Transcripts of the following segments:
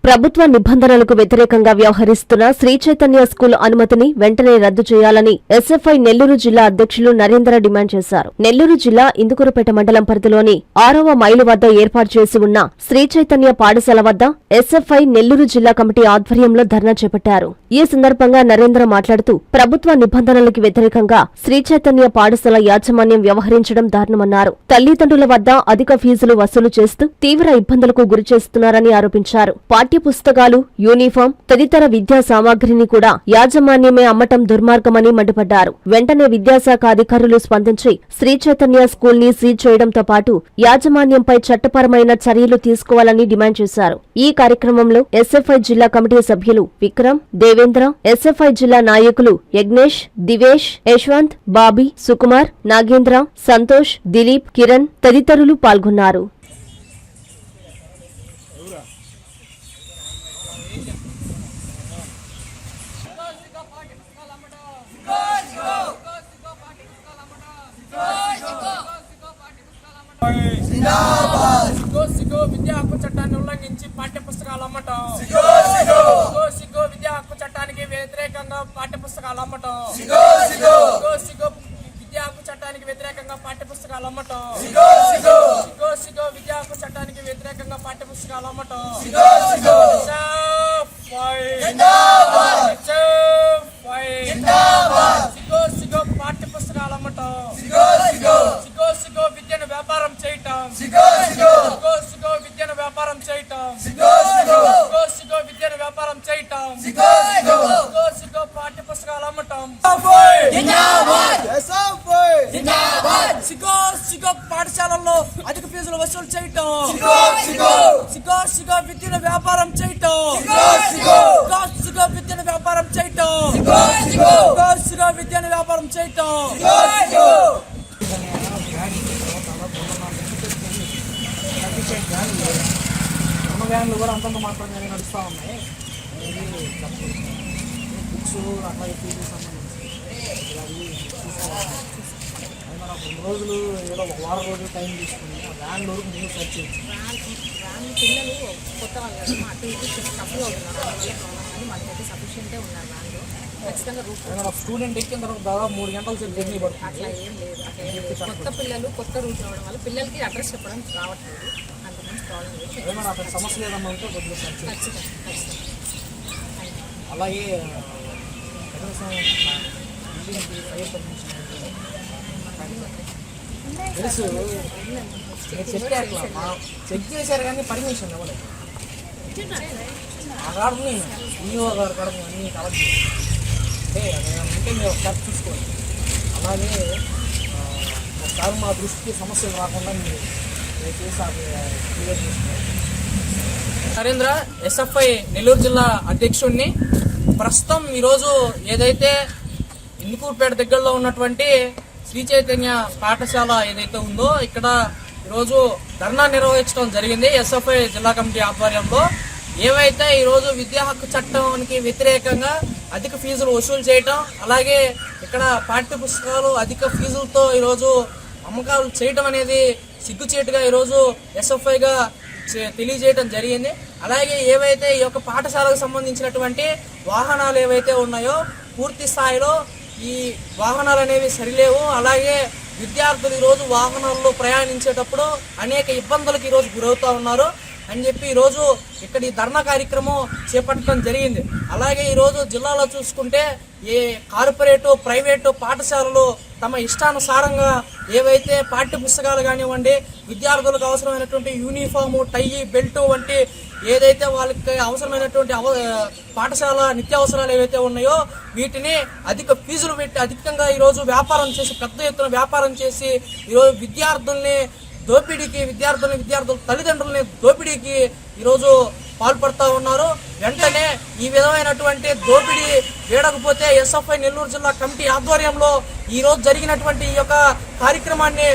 ప్రభుత్వ నిబంధనలకు వ్యతిరేకంగా వ్యవహరిస్తున్న శ్రీ చైతన్య స్కూల్ అనుమతిని వెంటనే రద్దు చేయాలని ఎస్ఎఫ్ఐ నెల్లూరు జిల్లా అధ్యక్షులు నరేంద్ర డిమాండ్ చేశారు. నెల్లూరు జిల్లా ఇందుకూరుపేట మండలం పరిధిలోని 6వ మైలు వద్ద ఏర్పాటు చేసి ఉన్న శ్రీ చైతన్య పాఠశాల వద్ద ఎస్ఎఫ్ఐ నెల్లూరు జిల్లా కమిటీ ఆధ్వర్యంలో ధర్నా చేపట్టారు. ఈ సందర్భంగా నరేంద్ర మాట్లాడుతూ ప్రభుత్వ నిబంధనలకు వ్యతిరేకంగా శ్రీ చైతన్య పాఠశాల యాజమాన్యం వ్యవహరించడం దారుణమన్నారు. తల్లిదండ్రుల వద్ద అధిక ఫీజులు వసూలు చేస్తూ తీవ్ర ఇబ్బందులకు గురిచేస్తున్నారని ఆరోపించారు. పాఠ్య పుస్తకాలు, యూనిఫామ్ తదితర విద్యా సామాగ్రిని కూడా యాజమాన్యమే అమ్మటం దుర్మార్గమని మండిపడ్డారు. వెంటనే విద్యాశాఖ అధికారులు స్పందించి శ్రీ చైతన్య స్కూల్ ని సీజ్ చేయడంతో పాటు యాజమాన్యంపై చట్టపరమైన చర్యలు తీసుకోవాలని డిమాండ్ చేశారు. ఈ కార్యక్రమంలో ఎస్ఎఫ్ఐ జిల్లా కమిటీ సభ్యులు విక్రమ్, దేవేంద్ర, ఎస్ఎఫ్ఐ జిల్లా నాయకులు యజ్ఞేష్, దివేష్, యశ్వంత్, బాబీ, సుకుమార్, నాగేంద్ర, సంతోష్, దిలీప్, కిరణ్ తదితరులు పాల్గొన్నారు. విద్యా హక్కు చట్టాన్ని ఉల్లంఘించి పాఠ్య పుస్తకాలు అమ్మటం, విద్యా హక్కు చట్టానికి వ్యతిరేకంగా పాఠ్య పుస్తకాలు అమ్మటం, విద్యా హక్కు చట్టానికి వ్యతిరేకంగా పాఠ్య పుస్తకాలు అమ్మటం, విద్యా హక్కు చట్టానికి వ్యతిరేకంగా పాఠ్య పుస్తకాలు అమ్మటం, పాఠ్య పుస్తకాలు అమ్మటం, విద్యను వ్యాపారం చేయటం, విద్యను వ్యాపారం చేయటం, విద్యను వ్యాపారం చేయటం, పాఠ్య పుస్తకాలు అమ్మటం, పాఠశాలల్లో అధిక ఫీజులు వసూలు చేయటం, విద్యను వ్యాపారం చేయటం, విద్యను వ్యాపారం చేయటం, విద్యను వ్యాపారం చేయటం. వ్యాన్లు కూడా అంతంత మాత్రమే నడుస్తూ ఉన్నాయి. బుక్స్ అట్లాగే ఫీజు సంబంధించి మనం 2 రోజులు ఏదో ఒక వారం రోజులు టైం తీసుకుని వ్యాన్లు ముందు సెర్చ్ చేయొచ్చు. పిల్లలు కొత్త వాళ్ళు కదా అటు ఇటు తప్పుగా ఉన్నారు, అందువల్ల మనకైతే సఫిషియెంటే ఉన్నారు వ్యాన్లో. ఖచ్చితంగా రూట్ స్టూడెంట్ ఎక్కిన తర్వాత దాదాపు 3 గంటల సేపు జర్నీ పడుతుంది. అట్లా ఏం లేదు, అట్లా కొత్త పిల్లలు కొత్త రూట్ రావడం వల్ల పిల్లలకి అడ్రస్ చెప్పడం రావట్లేదు. అంతకుమించి ప్రాబ్లం లేదు. ఏమైనా అక్కడ సమస్య లేదన్నా ఉంటే కొద్దిగా ఖచ్చితంగా. అలాగే తెలుసు చెప్పే అట్లా చెక్ చేశారు కానీ పర్మిషన్ ఇవ్వలేదు. ఆ గాడుని ఈఓ గారు కూడా అన్నీ కలెక్ట్ చేయాలి. ఉంటే మీరు ఒకసారి చూసుకోండి. అలాగే ఒకసారి మా దృష్టికి సమస్యలు రాకుండా మీరు చేసి క్లియర్ చేసుకోండి. నరేంద్ర, ఎస్ఎఫ్ఐ నెల్లూరు జిల్లా అధ్యక్షుడిని. ప్రస్తుతం ఈరోజు ఏదైతే ఇందుకూరుపేట దగ్గరలో ఉన్నటువంటి శ్రీ చైతన్య పాఠశాల ఏదైతే ఉందో ఇక్కడ ఈరోజు ధర్నా నిర్వహించడం జరిగింది ఎస్ఎఫ్ఐ జిల్లా కమిటీ ఆధ్వర్యంలో. ఏవైతే ఈరోజు విద్యా హక్కు చట్టానికి వ్యతిరేకంగా అధిక ఫీజులు వసూలు చేయటం, అలాగే ఇక్కడ పాఠ్య పుస్తకాలు అధిక ఫీజులతో ఈరోజు అమ్మకాలు చేయటం అనేది సిగ్గుచేటుగా ఈరోజు ఎస్ఎఫ్ఐగా తెలియజేయడం జరిగింది. అలాగే ఏవైతే ఈ యొక్క పాఠశాలకు సంబంధించినటువంటి వాహనాలు ఏవైతే ఉన్నాయో పూర్తి స్థాయిలో ఈ వాహనాలు అనేవి సరిలేవు. అలాగే విద్యార్థులు ఈరోజు వాహనాల్లో ప్రయాణించేటప్పుడు అనేక ఇబ్బందులకు ఈరోజు గురవుతూ ఉన్నారు అని చెప్పి ఈరోజు ఇక్కడ ఈ ధర్నా కార్యక్రమం చేపట్టడం జరిగింది. అలాగే ఈరోజు జిల్లాలో చూసుకుంటే ఏ కార్పొరేటు ప్రైవేటు పాఠశాలలు తమ ఇష్టానుసారంగా ఏవైతే పాఠ్య పుస్తకాలు కానివ్వండి, విద్యార్థులకు అవసరమైనటువంటి యూనిఫాము, టై, బెల్ట్ వంటి ఏదైతే వాళ్ళకి అవసరమైనటువంటి పాఠశాల నిత్యావసరాలు ఏవైతే ఉన్నాయో వీటిని అధిక ఫీజులు పెట్టి అధికంగా ఈరోజు వ్యాపారం చేసి పెద్ద ఎత్తున వ్యాపారం చేసి ఈరోజు విద్యార్థుల్ని దోపిడీకి, విద్యార్థుల తల్లిదండ్రులని దోపిడీకి ఈరోజు పాల్పడుతూ ఉన్నారు. వెంటనే ఈ విధమైనటువంటి దోపిడీ వేడకపోతే ఎస్ఎఫ్ఐ నెల్లూరు జిల్లా కమిటీ ఆధ్వర్యంలో ఈరోజు జరిగినటువంటి ఈ యొక్క కార్యక్రమాన్ని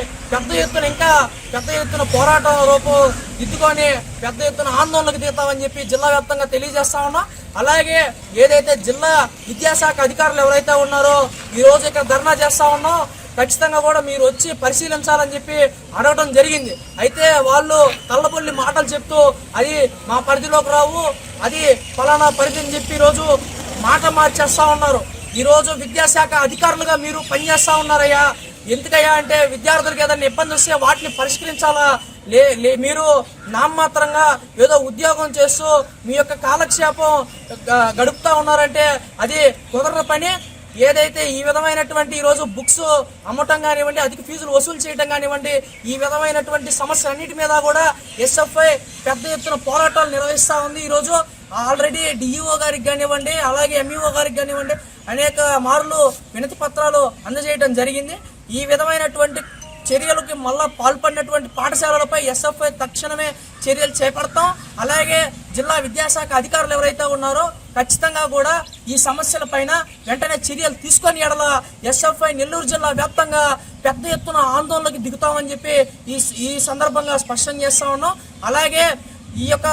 ఇంకా పెద్ద ఎత్తున పోరాటం రూపం దిద్దుకొని పెద్ద ఎత్తున ఆందోళనకు దిగుతామని చెప్పి జిల్లా వ్యాప్తంగా తెలియజేస్తా ఉన్నాం. అలాగే ఏదైతే జిల్లా విద్యాశాఖ అధికారులు ఎవరైతే ఉన్నారో ఈరోజు ఇక్కడ ధర్నా చేస్తా ఉన్నాం, ఖచ్చితంగా కూడా మీరు వచ్చి పరిశీలించాలని చెప్పి అడగడం జరిగింది. అయితే వాళ్ళు కళ్ళబొల్లి మాటలు చెప్తూ అది మా పరిధిలోకి రావు, అది ఫలానా పరిధి అని చెప్పి ఈరోజు మాట మార్చేస్తా ఉన్నారు. ఈరోజు విద్యాశాఖ అధికారులుగా మీరు పనిచేస్తా ఉన్నారయ్యా. ఎందుకయ్యా అంటే విద్యార్థులకు ఏదైనా ఇబ్బంది వస్తే వాటిని పరిష్కరించాలా. మీరు నామమాత్రంగా ఏదో ఉద్యోగం చేస్తూ మీ యొక్క కాలక్షేపం గడుపుతా ఉన్నారంటే అది కుదరని పని. ఏదైతే ఈ విధమైనటువంటి ఈరోజు బుక్స్ అమ్మటం కానివ్వండి, అధిక ఫీజులు వసూలు చేయడం కానివ్వండి, ఈ విధమైనటువంటి సమస్యలన్నిటి మీద కూడా ఎస్ఎఫ్ఐ పెద్ద ఎత్తున పోరాటాలు నిర్వహిస్తూ ఉంది. ఈరోజు ఆల్రెడీ డిఈఓ గారికి కానివ్వండి, అలాగే ఎంఈఓ గారికి కానివ్వండి అనేక మార్లు వినతి పత్రాలు అందజేయడం జరిగింది. ఈ విధమైనటువంటి చర్యలకి మళ్ళా పాల్పడినటువంటి పాఠశాలలపై ఎస్ఎఫ్ఐ తక్షణమే చర్యలు చేపడతాం. అలాగే జిల్లా విద్యాశాఖ అధికారులు ఎవరైతే ఉన్నారో ఖచ్చితంగా కూడా ఈ సమస్యల పైన వెంటనే చర్యలు తీసుకొని ఎడల ఎస్ఎఫ్ఐ నెల్లూరు జిల్లా వ్యాప్తంగా పెద్ద ఎత్తున ఆందోళనకి దిగుతామని చెప్పి ఈ సందర్భంగా స్పష్టం చేస్తా ఉన్నాం. అలాగే ఈ యొక్క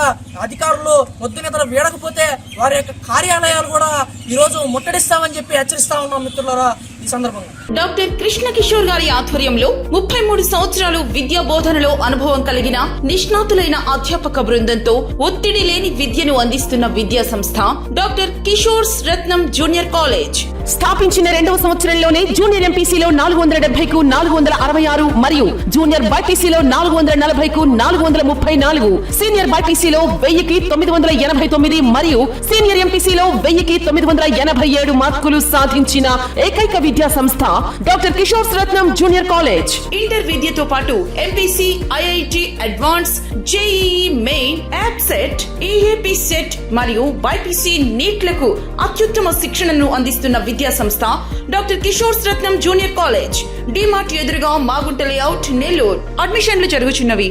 అధికారులు పొద్దునిద్ర వీడకపోతే వారి యొక్క కార్యాలయాలు కూడా ఈరోజు ముట్టడిస్తామని చెప్పి హెచ్చరిస్తా ఉన్నాం మిత్రులారా. ఈ సందర్భంగా డాక్టర్ కృష్ణ కిషోర్ గారి ఆధ్వర్యంలో 33 సంవత్సరాలు విద్యా బోధనలో అనుభవం కలిగిన నిష్ణాతులైన అధ్యాపక బృందంతో ఒత్తిడి లేని విద్యను అందిస్తున్న విద్యా సంస్థ డాక్టర్ కిషోర్స్ రత్నం జూనియర్ కాలేజ్. స్థాపించిన 2వ సంవత్సరంలోనే జూనియర్ ఎంపీసీలో 470కు 466 మరియు జూనియర్ బైపీసీలో 440కు 434, సీనియర్ బైపీసీలో 1000కి 989 మరియు సీనియర్ ఎంపీసీలో 1000కి 987 మార్కులు సాధించిన ఏకైక విద్యా సంస్థ డాక్టర్ కిషోర్స్ రత్నం జూనియర్ కాలేజ్. ఇంటర్ విద్యతో పాటు MPC, IIT advance, JEE main, యాప్సెట్, EAP set మరియు బైపీసీ నీట్లకు అత్యుత్తమ శిక్షణను అందిస్తున్న విద్యా సంస్థ డాక్టర్ కిషోర్స్ రత్నం జూనియర్ కాలేజ్. డిమార్ట్ ఎదురుగా మాగుంట లేఅవుట్, నెల్లూరు. అడ్మిషన్లు జరుగుచున్నవి.